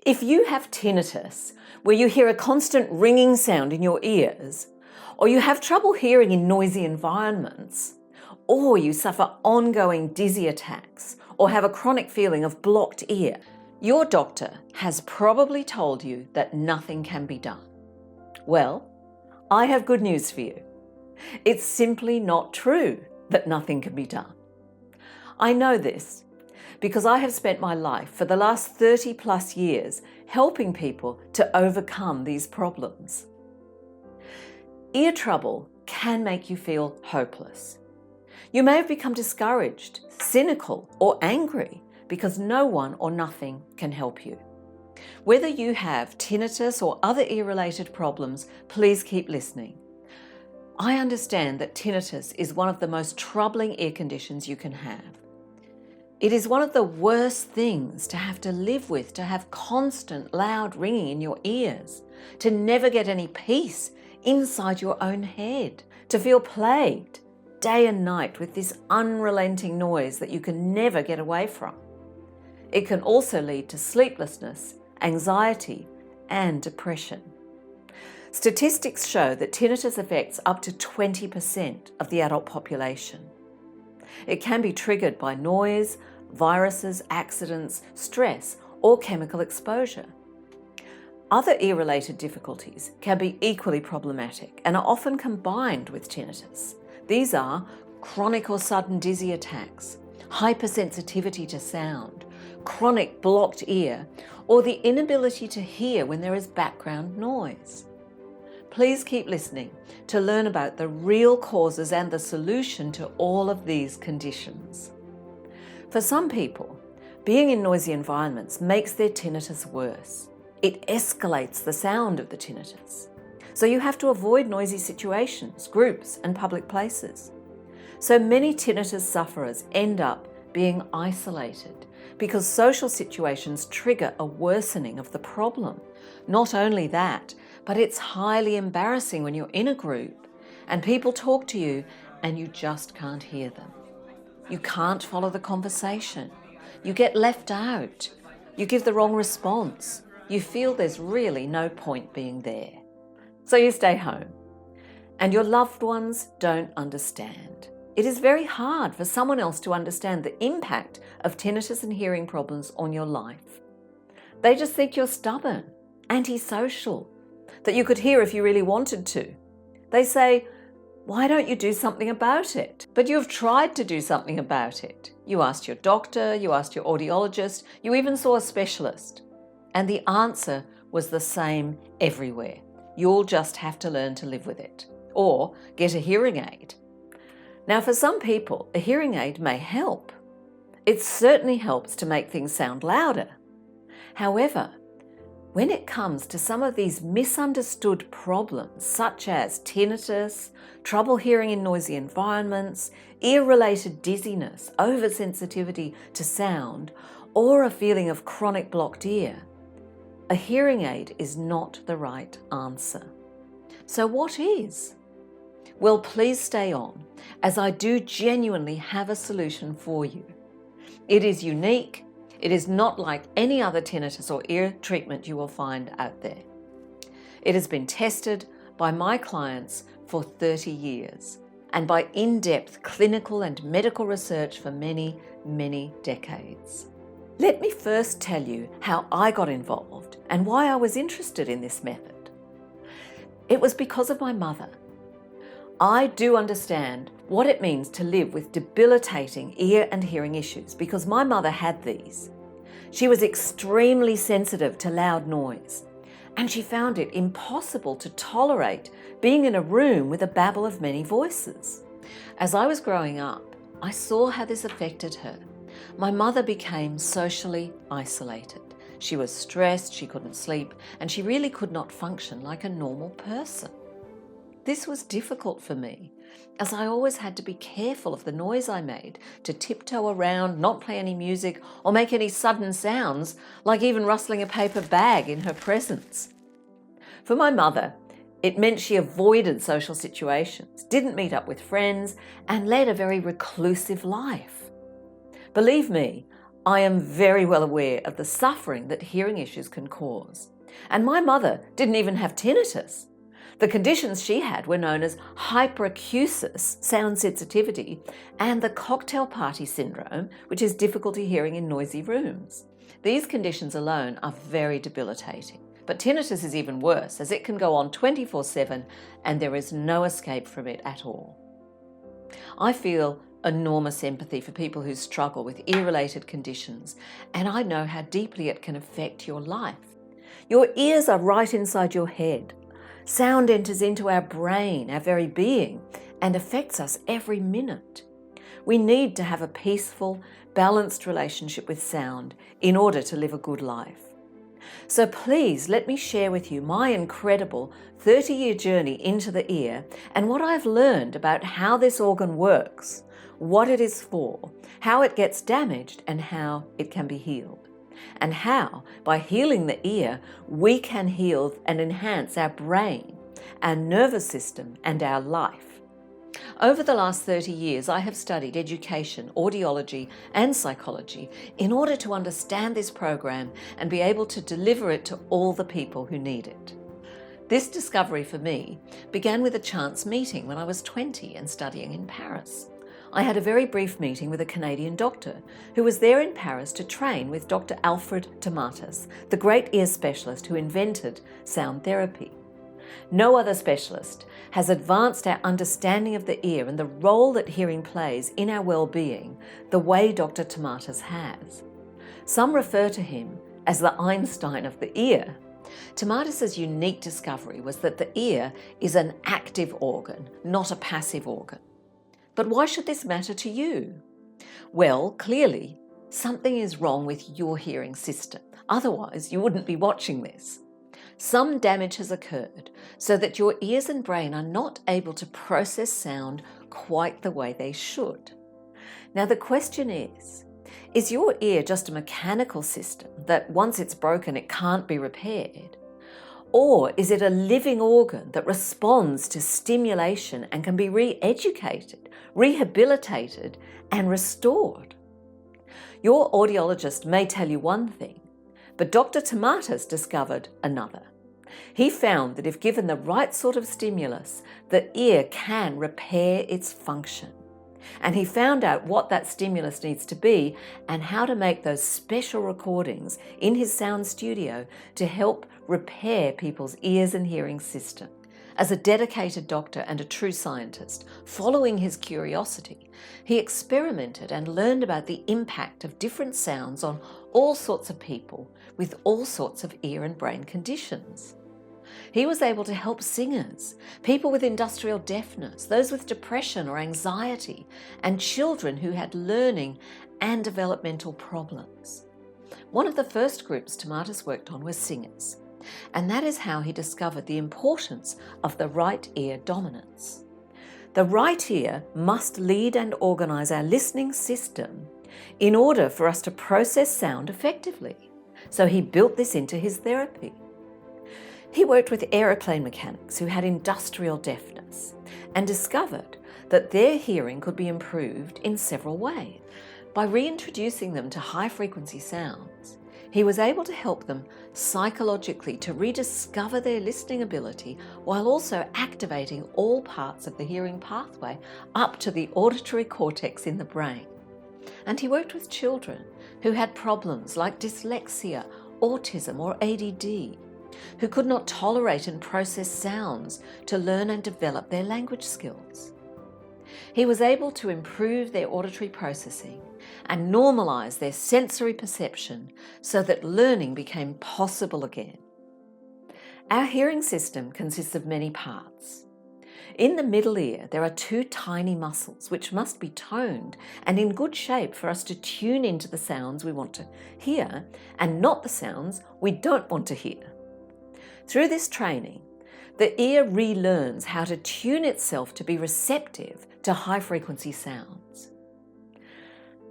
If you have tinnitus, where you hear a constant ringing sound in your ears, or you have trouble hearing in noisy environments, or you suffer ongoing dizzy attacks, or have a chronic feeling of blocked ear, your doctor has probably told you that nothing can be done. Well, I have good news for you. It's simply not true that nothing can be done. I know this because I have spent my life for the last 30 plus years helping people to overcome these problems. Ear trouble can make you feel hopeless. You may have become discouraged, cynical, or angry because no one or nothing can help you. Whether you have tinnitus or other ear-related problems, please keep listening. I understand that tinnitus is one of the most troubling ear conditions you can have. It is one of the worst things to have to live with, to have constant loud ringing in your ears, to never get any peace inside your own head, to feel plagued day and night with this unrelenting noise that you can never get away from. It can also lead to sleeplessness, anxiety, and depression. Statistics show that tinnitus affects up to 20% of the adult population. It can be triggered by noise, viruses, accidents, stress, or chemical exposure. Other ear-related difficulties can be equally problematic and are often combined with tinnitus. These are chronic or sudden dizzy attacks, hypersensitivity to sound, chronic blocked ear, or the inability to hear when there is background noise. Please keep listening to learn about the real causes and the solution to all of these conditions. For some people, being in noisy environments makes their tinnitus worse. It escalates the sound of the tinnitus. So you have to avoid noisy situations, groups, and public places. So many tinnitus sufferers end up being isolated because social situations trigger a worsening of the problem. Not only that, but it's highly embarrassing when you're in a group and people talk to you and you just can't hear them. You can't follow the conversation. You get left out. You give the wrong response. You feel there's really no point being there. So you stay home and your loved ones don't understand. It is very hard for someone else to understand the impact of tinnitus and hearing problems on your life. They just think you're stubborn, antisocial, that you could hear if you really wanted to. They say, why don't you do something about it? But you've tried to do something about it. You asked your doctor, you asked your audiologist, you even saw a specialist. And the answer was the same everywhere. You'll just have to learn to live with it or get a hearing aid. Now, for some people, a hearing aid may help. It certainly helps to make things sound louder. However, when it comes to some of these misunderstood problems, such as tinnitus, trouble hearing in noisy environments, ear-related dizziness, oversensitivity to sound, or a feeling of chronic blocked ear, a hearing aid is not the right answer. So what is? Well, please stay on, as I do genuinely have a solution for you. It is unique. It is not like any other tinnitus or ear treatment you will find out there. It has been tested by my clients for 30 years and by in-depth clinical and medical research for many, many decades. Let me first tell you how I got involved and why I was interested in this method. It was because of my mother. I do understand what it means to live with debilitating ear and hearing issues because my mother had these. She was extremely sensitive to loud noise, and she found it impossible to tolerate being in a room with a babble of many voices. As I was growing up, I saw how this affected her. My mother became socially isolated. She was stressed, she couldn't sleep, and she really could not function like a normal person. This was difficult for me, as I always had to be careful of the noise I made, to tiptoe around, not play any music, or make any sudden sounds, like even rustling a paper bag in her presence. For my mother, it meant she avoided social situations, didn't meet up with friends, and led a very reclusive life. Believe me, I am very well aware of the suffering that hearing issues can cause. And my mother didn't even have tinnitus. The conditions she had were known as hyperacusis, sound sensitivity, and the cocktail party syndrome, which is difficulty hearing in noisy rooms. These conditions alone are very debilitating. But tinnitus is even worse, as it can go on 24/7 and there is no escape from it at all. I feel enormous empathy for people who struggle with ear-related conditions, and I know how deeply it can affect your life. Your ears are right inside your head. Sound enters into our brain, our very being, and affects us every minute. We need to have a peaceful, balanced relationship with sound in order to live a good life. So please let me share with you my incredible 30-year journey into the ear and what I've learned about how this organ works, what it is for, how it gets damaged and how it can be healed, and how, by healing the ear, we can heal and enhance our brain, our nervous system and our life. Over the last 30 years, I have studied education, audiology and psychology in order to understand this program and be able to deliver it to all the people who need it. This discovery for me began with a chance meeting when I was 20 and studying in Paris. I had a very brief meeting with a Canadian doctor who was there in Paris to train with Dr. Alfred Tomatis, the great ear specialist who invented sound therapy. No other specialist has advanced our understanding of the ear and the role that hearing plays in our well-being the way Dr. Tomatis has. Some refer to him as the Einstein of the ear. Tomatis' unique discovery was that the ear is an active organ, not a passive organ. But why should this matter to you? Well, clearly, something is wrong with your hearing system. Otherwise, you wouldn't be watching this. Some damage has occurred so that your ears and brain are not able to process sound quite the way they should. Now the question is your ear just a mechanical system that once it's broken it can't be repaired? Or is it a living organ that responds to stimulation and can be re-educated, rehabilitated and restored? Your audiologist may tell you one thing, but Dr. Tomatis discovered another. He found that if given the right sort of stimulus, the ear can repair its function. And he found out what that stimulus needs to be and how to make those special recordings in his sound studio to help repair people's ears and hearing system. As a dedicated doctor and a true scientist, following his curiosity, he experimented and learned about the impact of different sounds on all sorts of people with all sorts of ear and brain conditions. He was able to help singers, people with industrial deafness, those with depression or anxiety, and children who had learning and developmental problems. One of the first groups Tomatis worked on was singers, and that is how he discovered the importance of the right ear dominance. The right ear must lead and organise our listening system in order for us to process sound effectively. So he built this into his therapy. He worked with aeroplane mechanics who had industrial deafness and discovered that their hearing could be improved in several ways. By reintroducing them to high-frequency sounds, he was able to help them psychologically to rediscover their listening ability while also activating all parts of the hearing pathway up to the auditory cortex in the brain. And he worked with children who had problems like dyslexia, autism or ADD, who could not tolerate and process sounds to learn and develop their language skills. He was able to improve their auditory processing and normalize their sensory perception so that learning became possible again. Our hearing system consists of many parts. In the middle ear, there are two tiny muscles which must be toned and in good shape for us to tune into the sounds we want to hear and not the sounds we don't want to hear. Through this training, the ear relearns how to tune itself to be receptive to high-frequency sounds.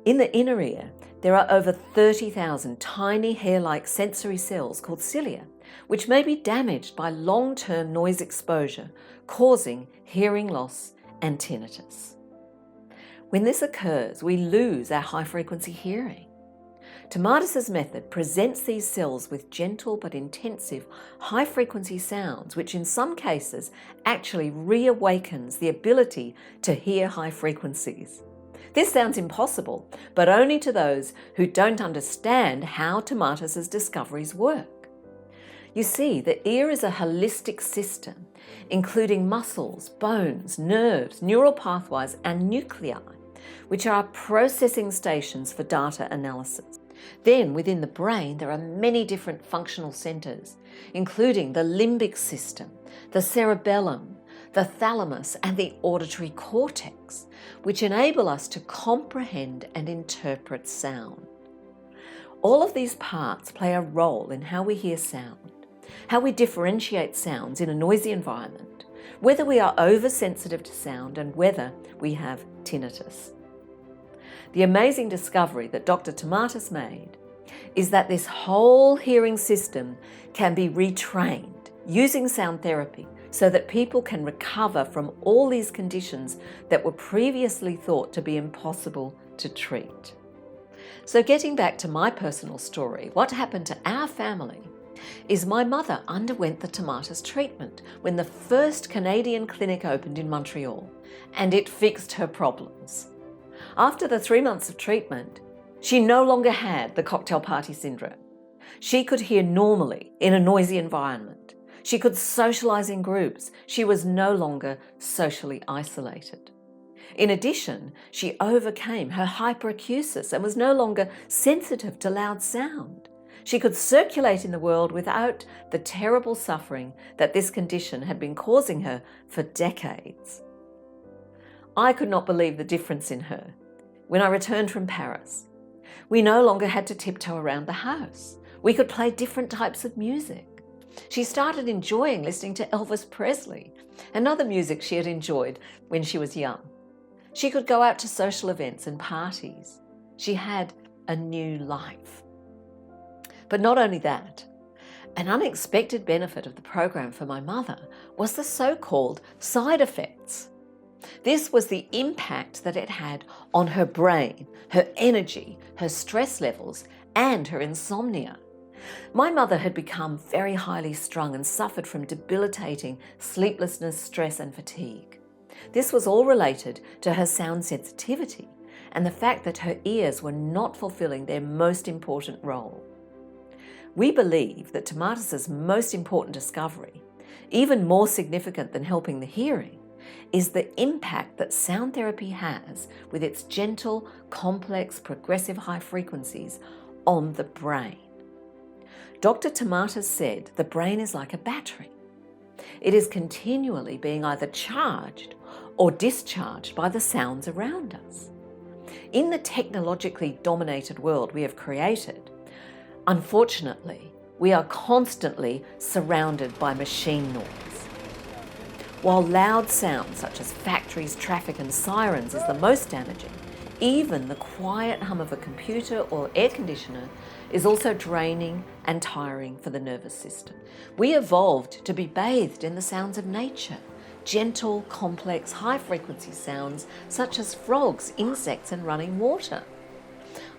In the inner ear, there are over 30,000 tiny hair-like sensory cells called cilia, which may be damaged by long-term noise exposure, causing hearing loss and tinnitus. When this occurs, we lose our high-frequency hearing. Tomatis' method presents these cells with gentle but intensive high-frequency sounds, which in some cases actually reawakens the ability to hear high frequencies. This sounds impossible, but only to those who don't understand how Tomatis' discoveries work. You see, the ear is a holistic system, including muscles, bones, nerves, neural pathways, and nuclei, which are processing stations for data analysis. Then, within the brain, there are many different functional centres, including the limbic system, the cerebellum, the thalamus, and the auditory cortex, which enable us to comprehend and interpret sound. All of these parts play a role in how we hear sound, how we differentiate sounds in a noisy environment, whether we are oversensitive to sound, and whether we have tinnitus. The amazing discovery that Dr. Tomatis made is that this whole hearing system can be retrained using sound therapy so that people can recover from all these conditions that were previously thought to be impossible to treat. So getting back to my personal story, what happened to our family is my mother underwent the Tomatis treatment when the first Canadian clinic opened in Montreal, and it fixed her problems. After the 3 months of treatment, she no longer had the cocktail party syndrome. She could hear normally in a noisy environment. She could socialise in groups. She was no longer socially isolated. In addition, she overcame her hyperacusis and was no longer sensitive to loud sound. She could circulate in the world without the terrible suffering that this condition had been causing her for decades. I could not believe the difference in her when I returned from Paris. We no longer had to tiptoe around the house. We could play different types of music. She started enjoying listening to Elvis Presley and other music she had enjoyed when she was young. She could go out to social events and parties. She had a new life. But not only that, an unexpected benefit of the program for my mother was the so-called side effects. This was the impact that it had on her brain, her energy, her stress levels, and her insomnia. My mother had become very highly strung and suffered from debilitating sleeplessness, stress, and fatigue. This was all related to her sound sensitivity and the fact that her ears were not fulfilling their most important role. We believe that Tomatis' most important discovery, even more significant than helping the hearing, is the impact that sound therapy has with its gentle, complex, progressive high frequencies on the brain. Dr. Tomatis said the brain is like a battery. It is continually being either charged or discharged by the sounds around us. In the technologically dominated world we have created, unfortunately, we are constantly surrounded by machine noise. While loud sounds such as factories, traffic, and sirens is the most damaging, even the quiet hum of a computer or air conditioner is also draining and tiring for the nervous system. We evolved to be bathed in the sounds of nature, gentle, complex, high-frequency sounds such as frogs, insects, and running water.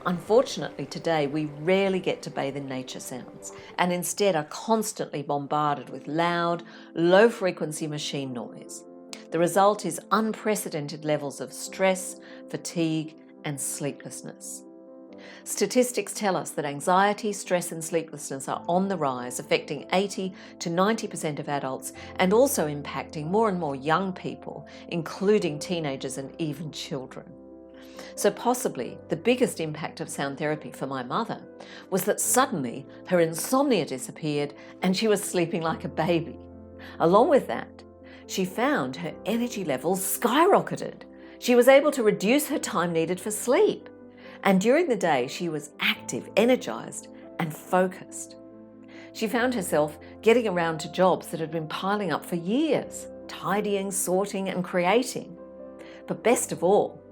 Unfortunately, today we rarely get to bathe in nature sounds and instead are constantly bombarded with loud, low-frequency machine noise. The result is unprecedented levels of stress, fatigue, and sleeplessness. Statistics tell us that anxiety, stress, and sleeplessness are on the rise, affecting 80 to 90% of adults and also impacting more and more young people, including teenagers and even children. So possibly the biggest impact of sound therapy for my mother was that suddenly her insomnia disappeared and she was sleeping like a baby. Along with that, she found her energy levels skyrocketed. She was able to reduce her time needed for sleep. And during the day, she was active, energized, and focused. She found herself getting around to jobs that had been piling up for years, tidying, sorting, and creating. But best of all,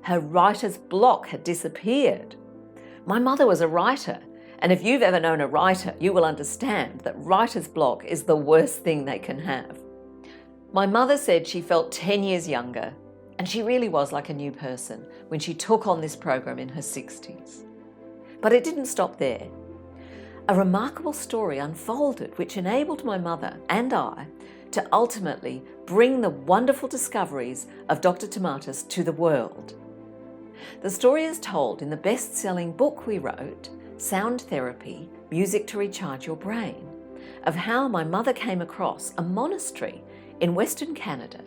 her writer's block had disappeared. My mother was a writer, and if you've ever known a writer, you will understand that writer's block is the worst thing they can have. My mother said she felt 10 years younger, and she really was like a new person when she took on this program in her 60s. But it didn't stop there. A remarkable story unfolded which enabled my mother and I to ultimately bring the wonderful discoveries of Dr. Tomatis to the world. The story is told in the best-selling book we wrote, Sound Therapy, Music to Recharge Your Brain, of how my mother came across a monastery in Western Canada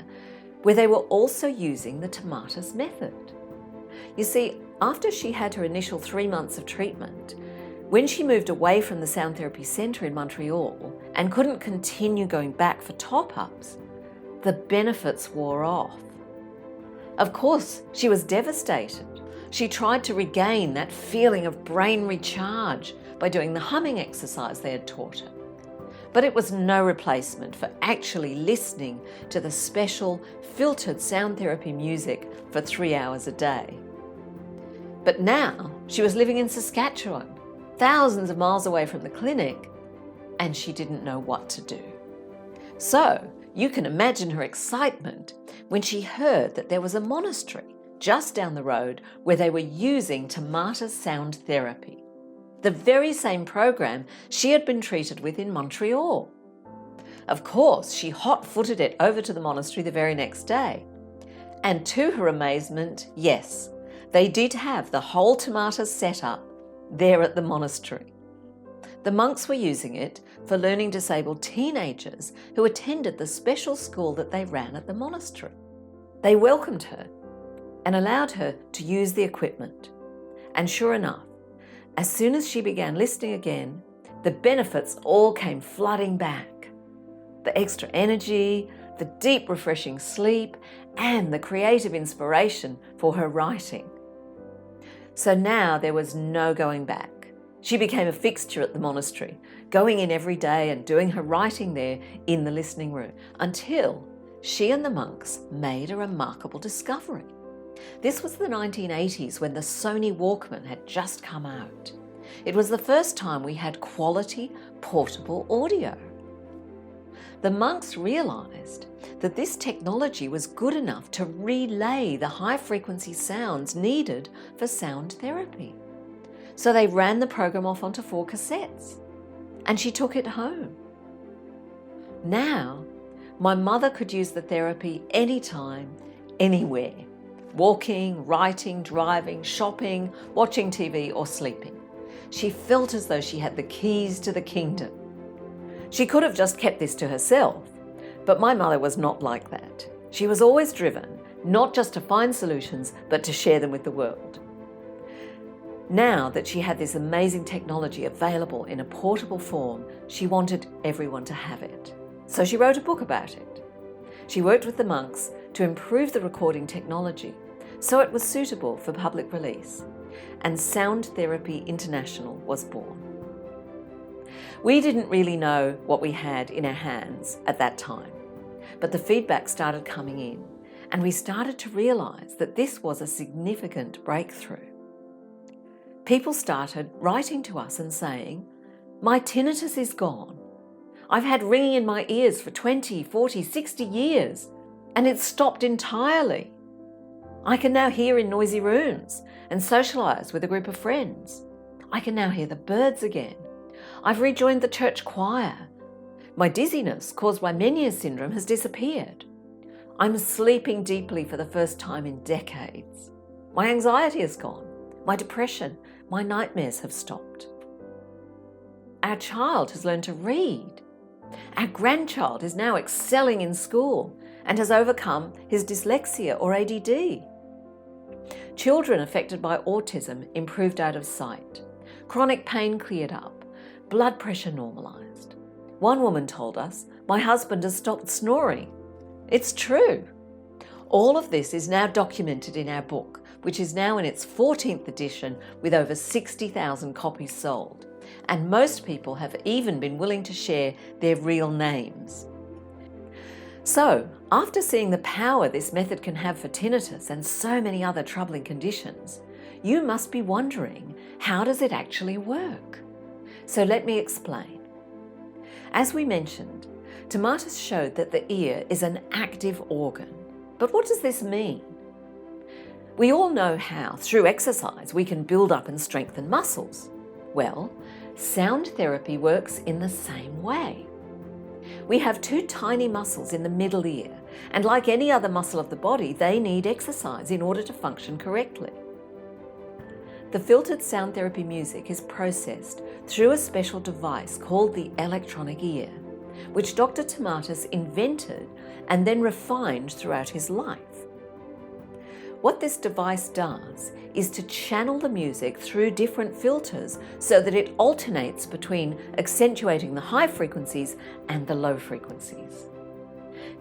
where they were also using the Tomatis method. You see, after she had her initial 3 months of treatment, when she moved away from the Sound Therapy Centre in Montreal and couldn't continue going back for top-ups, the benefits wore off. Of course, she was devastated. She tried to regain that feeling of brain recharge by doing the humming exercise they had taught her. But it was no replacement for actually listening to the special, filtered sound therapy music for 3 hours a day. But now she was living in Saskatchewan, thousands of miles away from the clinic, and she didn't know what to do. So you can imagine her excitement when she heard that there was a monastery just down the road where they were using Tomatis sound therapy, the very same program she had been treated with in Montreal. Of course, she hot-footed it over to the monastery the very next day. And to her amazement, yes, they did have the whole Tomatis setup there at the monastery. The monks were using it for learning disabled teenagers who attended the special school that they ran at the monastery. They welcomed her and allowed her to use the equipment. And sure enough, as soon as she began listening again, the benefits all came flooding back. The extra energy, the deep refreshing sleep, and the creative inspiration for her writing. So now there was no going back. She became a fixture at the monastery, going in every day and doing her writing there in the listening room, until she and the monks made a remarkable discovery. This was the 1980s when the Sony Walkman had just come out. It was the first time we had quality, portable audio. The monks realised that this technology was good enough to relay the high-frequency sounds needed for sound therapy. So they ran the program off onto 4 cassettes, and she took it home. Now, my mother could use the therapy anytime, anywhere. Walking, writing, driving, shopping, watching TV or sleeping. She felt as though she had the keys to the kingdom. She could have just kept this to herself, but my mother was not like that. She was always driven, not just to find solutions, but to share them with the world. Now that she had this amazing technology available in a portable form, she wanted everyone to have it. So she wrote a book about it. She worked with the monks to improve the recording technology so it was suitable for public release, and Sound Therapy International was born. We didn't really know what we had in our hands at that time, but the feedback started coming in, and we started to realise that this was a significant breakthrough. People started writing to us and saying, "My tinnitus is gone. I've had ringing in my ears for 20, 40, 60 years, and it's stopped entirely. I can now hear in noisy rooms and socialise with a group of friends. I can now hear the birds again. I've rejoined the church choir. My dizziness caused by Meniere's syndrome has disappeared. I'm sleeping deeply for the first time in decades. My anxiety is gone. My depression, my nightmares have stopped. Our child has learned to read. Our grandchild is now excelling in school and has overcome his dyslexia or ADD. Children affected by autism improved out of sight. Chronic pain cleared up. Blood pressure normalised. One woman told us, "My husband has stopped snoring." It's true. All of this is now documented in our book, which is now in its 14th edition with over 60,000 copies sold. And most people have even been willing to share their real names. So, after seeing the power this method can have for tinnitus and so many other troubling conditions, you must be wondering, how does it actually work? So let me explain. As we mentioned, Tomatis showed that the ear is an active organ. But what does this mean? We all know how, through exercise, we can build up and strengthen muscles. Well, sound therapy works in the same way. We have two tiny muscles in the middle ear, and like any other muscle of the body, they need exercise in order to function correctly. The filtered sound therapy music is processed through a special device called the electronic ear, which Dr. Tomatis invented and then refined throughout his life. What this device does is to channel the music through different filters so that it alternates between accentuating the high frequencies and the low frequencies.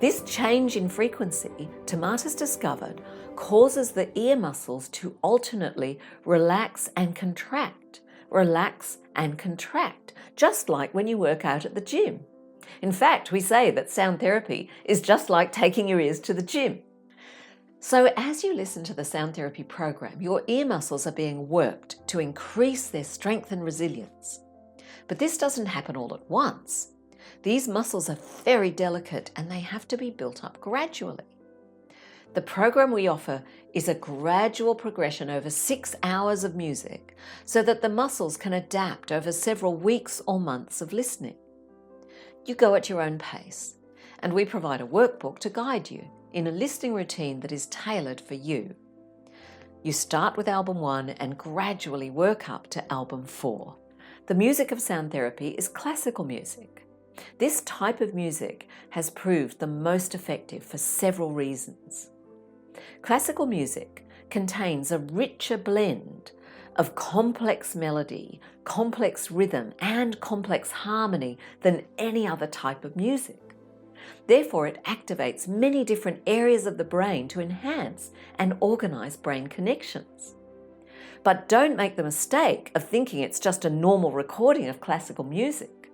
This change in frequency, Tomatis discovered, causes the ear muscles to alternately relax and contract, just like when you work out at the gym. In fact, we say that sound therapy is just like taking your ears to the gym. So as you listen to the sound therapy program, your ear muscles are being worked to increase their strength and resilience. But this doesn't happen all at once. These muscles are very delicate and they have to be built up gradually. The program we offer is a gradual progression over 6 hours of music so that the muscles can adapt over several weeks or months of listening. You go at your own pace, and we provide a workbook to guide you in a listening routine that is tailored for you. You start with album 1 and gradually work up to album 4. The music of sound therapy is classical music. This type of music has proved the most effective for several reasons. Classical music contains a richer blend of complex melody, complex rhythm, and complex harmony than any other type of music. Therefore, it activates many different areas of the brain to enhance and organize brain connections. But don't make the mistake of thinking it's just a normal recording of classical music.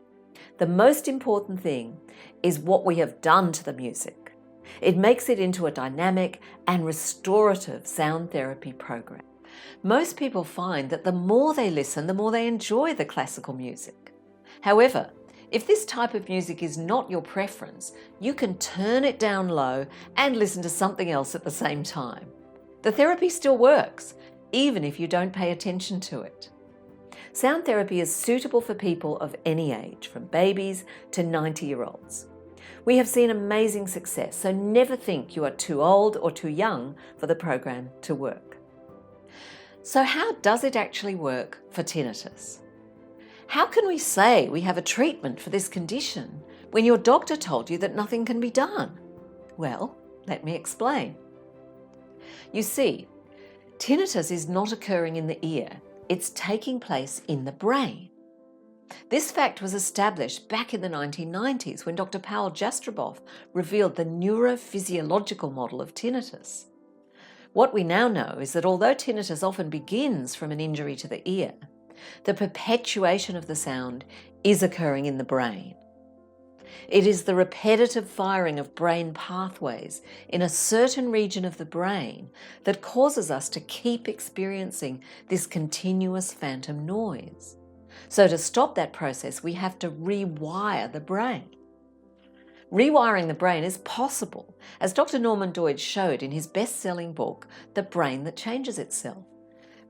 The most important thing is what we have done to the music. It makes it into a dynamic and restorative sound therapy program. Most people find that the more they listen, the more they enjoy the classical music. However, if this type of music is not your preference, you can turn it down low and listen to something else at the same time. The therapy still works, even if you don't pay attention to it. Sound therapy is suitable for people of any age, from babies to 90-year-olds. We have seen amazing success, so never think you are too old or too young for the program to work. So how does it actually work for tinnitus? How can we say we have a treatment for this condition when your doctor told you that nothing can be done? Well, let me explain. You see, tinnitus is not occurring in the ear, it's taking place in the brain. This fact was established back in the 1990s when Dr. Paul Jastroboff revealed the neurophysiological model of tinnitus. What we now know is that although tinnitus often begins from an injury to the ear, the perpetuation of the sound is occurring in the brain. It is the repetitive firing of brain pathways in a certain region of the brain that causes us to keep experiencing this continuous phantom noise. So to stop that process, we have to rewire the brain. Rewiring the brain is possible, as Dr. Norman Doidge showed in his best-selling book, The Brain That Changes Itself.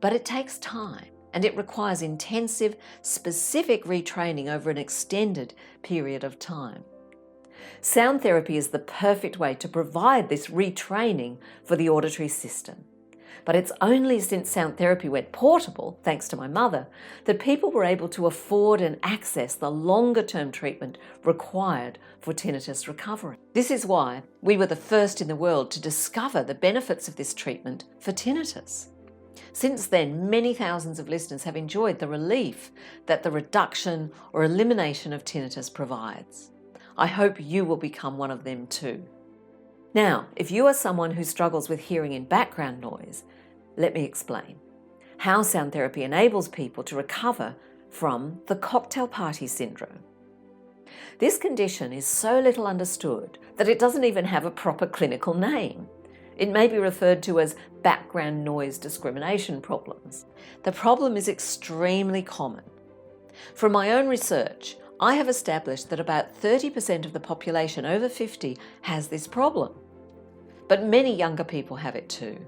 But it takes time, and it requires intensive, specific retraining over an extended period of time. Sound therapy is the perfect way to provide this retraining for the auditory system. But it's only since sound therapy went portable, thanks to my mother, that people were able to afford and access the longer-term treatment required for tinnitus recovery. This is why we were the first in the world to discover the benefits of this treatment for tinnitus. Since then, many thousands of listeners have enjoyed the relief that the reduction or elimination of tinnitus provides. I hope you will become one of them too. Now, if you are someone who struggles with hearing in background noise, let me explain how sound therapy enables people to recover from the cocktail party syndrome. This condition is so little understood that it doesn't even have a proper clinical name. It may be referred to as background noise discrimination problems. The problem is extremely common. From my own research, I have established that about 30% of the population over 50 has this problem. But many younger people have it too.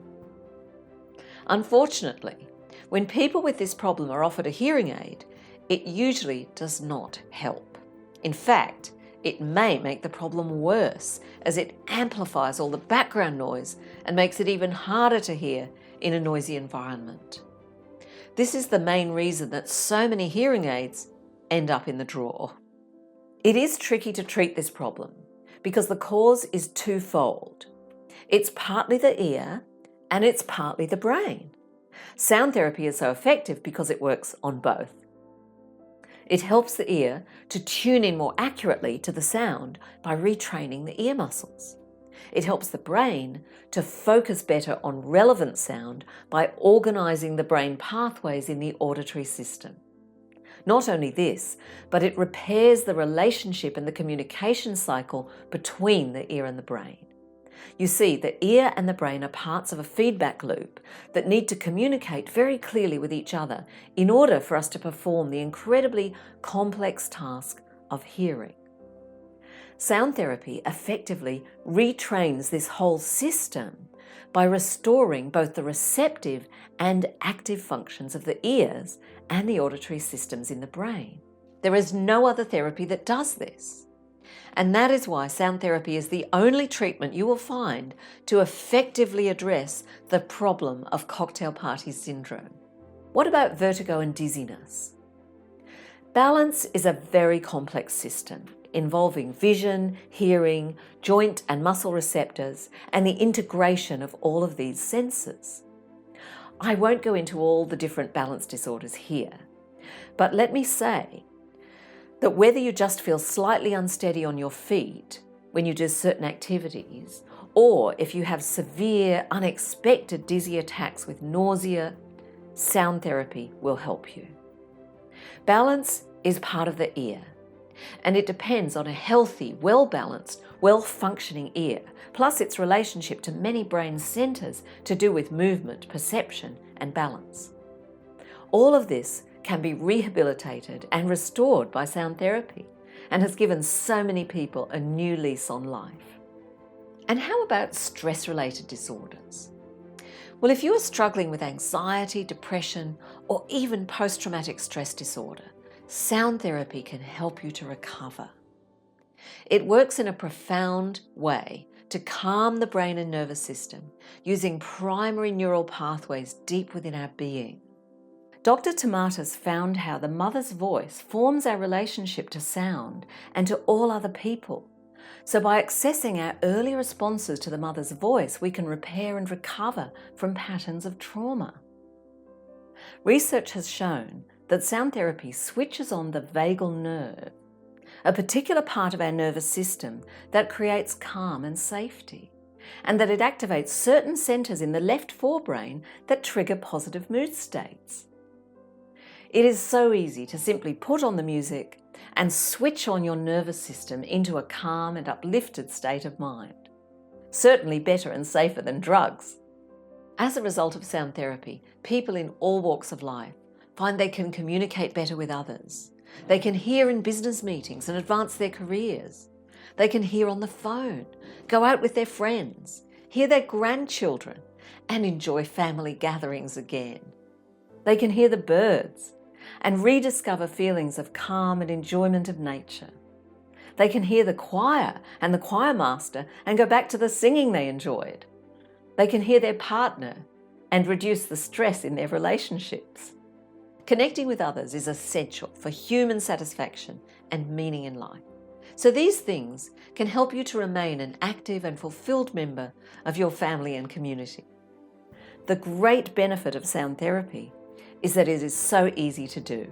Unfortunately, when people with this problem are offered a hearing aid, it usually does not help. In fact, it may make the problem worse as it amplifies all the background noise and makes it even harder to hear in a noisy environment. This is the main reason that so many hearing aids end up in the drawer. It is tricky to treat this problem because the cause is twofold. It's partly the ear and it's partly the brain. Sound therapy is so effective because it works on both. It helps the ear to tune in more accurately to the sound by retraining the ear muscles. It helps the brain to focus better on relevant sound by organising the brain pathways in the auditory system. Not only this, but it repairs the relationship and the communication cycle between the ear and the brain. You see, the ear and the brain are parts of a feedback loop that need to communicate very clearly with each other in order for us to perform the incredibly complex task of hearing. Sound therapy effectively retrains this whole system by restoring both the receptive and active functions of the ears and the auditory systems in the brain. There is no other therapy that does this. And that is why sound therapy is the only treatment you will find to effectively address the problem of cocktail party syndrome. What about vertigo and dizziness? Balance is a very complex system involving vision, hearing, joint and muscle receptors, and the integration of all of these senses. I won't go into all the different balance disorders here, but let me say that whether you just feel slightly unsteady on your feet when you do certain activities, or if you have severe, unexpected dizzy attacks with nausea, sound therapy will help you. Balance is part of the ear, and it depends on a healthy, well-balanced, well-functioning ear, plus its relationship to many brain centres to do with movement, perception, and balance. All of this can be rehabilitated and restored by sound therapy and has given so many people a new lease on life. And how about stress-related disorders? Well, if you are struggling with anxiety, depression, or even post-traumatic stress disorder, sound therapy can help you to recover. It works in a profound way to calm the brain and nervous system using primary neural pathways deep within our being. Dr. Tomatis found how the mother's voice forms our relationship to sound and to all other people. So by accessing our early responses to the mother's voice, we can repair and recover from patterns of trauma. Research has shown that sound therapy switches on the vagal nerve, a particular part of our nervous system that creates calm and safety, and that it activates certain centres in the left forebrain that trigger positive mood states. It is so easy to simply put on the music and switch on your nervous system into a calm and uplifted state of mind. Certainly better and safer than drugs. As a result of sound therapy, people in all walks of life find they can communicate better with others. They can hear in business meetings and advance their careers. They can hear on the phone, go out with their friends, hear their grandchildren, and enjoy family gatherings again. They can hear the birds and rediscover feelings of calm and enjoyment of nature. They can hear the choir and the choir master and go back to the singing they enjoyed. They can hear their partner and reduce the stress in their relationships. Connecting with others is essential for human satisfaction and meaning in life. So these things can help you to remain an active and fulfilled member of your family and community. The great benefit of sound therapy is that it is so easy to do.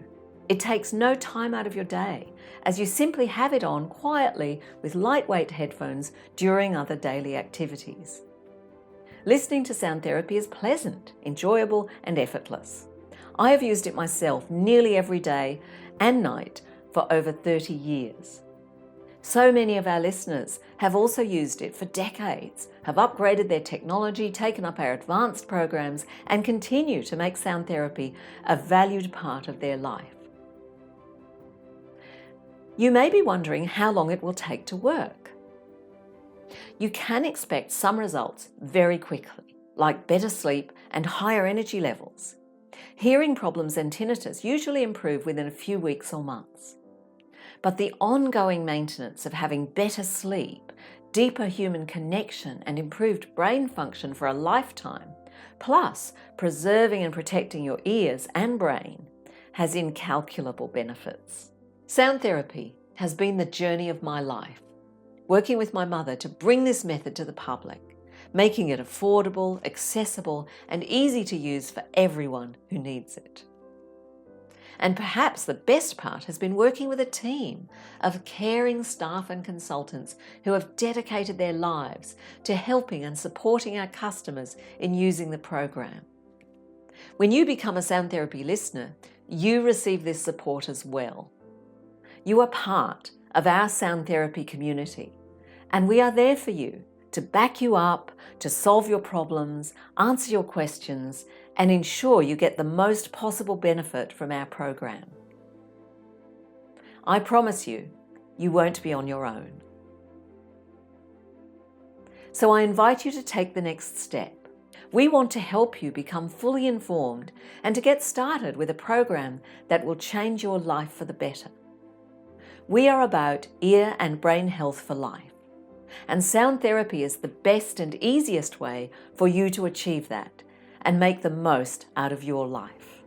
It takes no time out of your day, as you simply have it on quietly with lightweight headphones during other daily activities. Listening to sound therapy is pleasant, enjoyable, and effortless. I have used it myself nearly every day and night for over 30 years. So many of our listeners have also used it for decades, have upgraded their technology, taken up our advanced programs, and continue to make sound therapy a valued part of their life. You may be wondering how long it will take to work. You can expect some results very quickly. like better sleep and higher energy levels. Hearing problems and tinnitus usually improve within a few weeks or months. But the ongoing maintenance of having better sleep, deeper human connection, and improved brain function for a lifetime, plus preserving and protecting your ears and brain, has incalculable benefits. Sound therapy has been the journey of my life, working with my mother to bring this method to the public, making it affordable, accessible, and easy to use for everyone who needs it. And perhaps the best part has been working with a team of caring staff and consultants who have dedicated their lives to helping and supporting our customers in using the program. When you become a Sound Therapy listener, you receive this support as well. You are part of our Sound Therapy community, and we are there for you to back you up, to solve your problems, answer your questions, and ensure you get the most possible benefit from our program. I promise you, you won't be on your own. So I invite you to take the next step. We want to help you become fully informed and to get started with a program that will change your life for the better. We are about ear and brain health for life. And sound therapy is the best and easiest way for you to achieve that and make the most out of your life.